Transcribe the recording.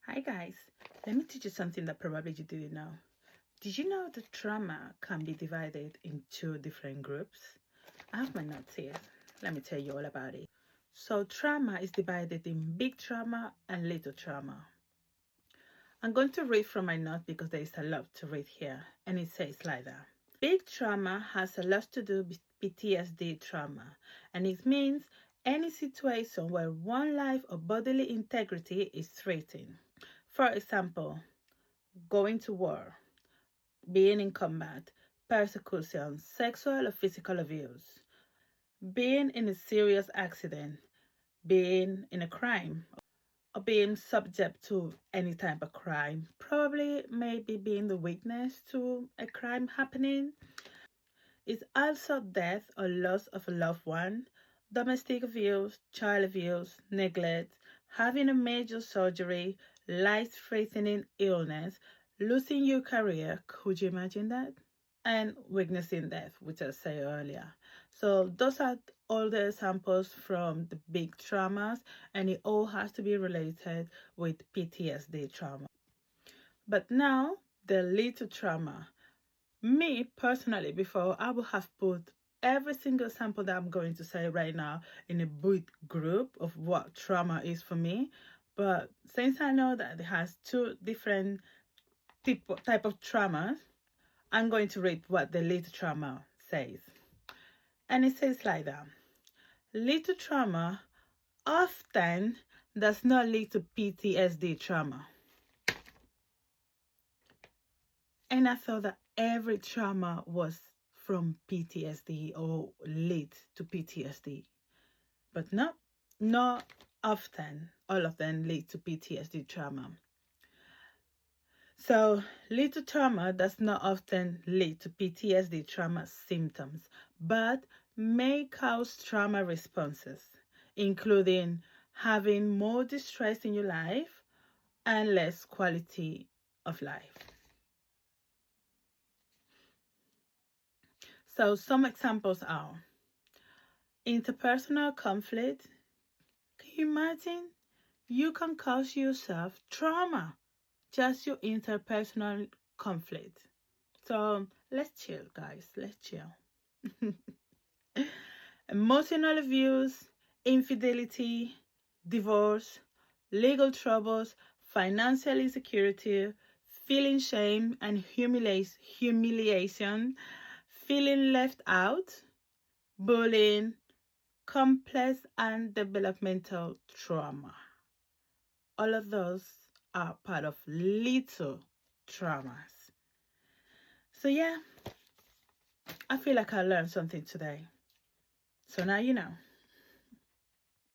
Hi guys, let me teach you something that probably you didn't know. Did you know that trauma can be divided in two different groups? I have my notes here. Let me tell you all about it. So trauma is divided in big trauma and little trauma. I'm going to read from my note because there is a lot to read here, and it says like that. Big trauma has a lot to do with PTSD trauma, and it means any situation where one life or bodily integrity is threatened. For example, going to war, being in combat, persecution, sexual or physical abuse, being in a serious accident, being in a crime, or being subject to any type of crime, probably maybe being the witness to a crime happening. It's also death or loss of a loved one, domestic abuse, child abuse, neglect, having a major surgery, life-threatening illness, losing your career. Could you imagine that? And witnessing death, which I said earlier. So those are all the examples from the big traumas, and it all has to be related with PTSD trauma. But now the little trauma. Me personally, before I would have put every single sample that I'm going to say right now in a big group of what trauma is for me. But since I know that it has two different type of traumas, I'm going to read what the little trauma says. And it says like that. Little trauma often does not lead to PTSD trauma. And I thought that every trauma was from PTSD or lead to PTSD. But no, not often. All of them lead to PTSD trauma. So, little trauma does not often lead to PTSD trauma symptoms, but may cause trauma responses, including having more distress in your life and less quality of life. So, some examples are interpersonal conflict. Can you imagine? You can cause yourself trauma, just your interpersonal conflict. So let's chill, guys. Let's chill. Emotional abuse, infidelity, divorce, legal troubles, financial insecurity, feeling shame and humiliation, feeling left out, bullying, complex and developmental trauma. All of those are part of little traumas. So yeah, I feel like I learned something today. So now you know.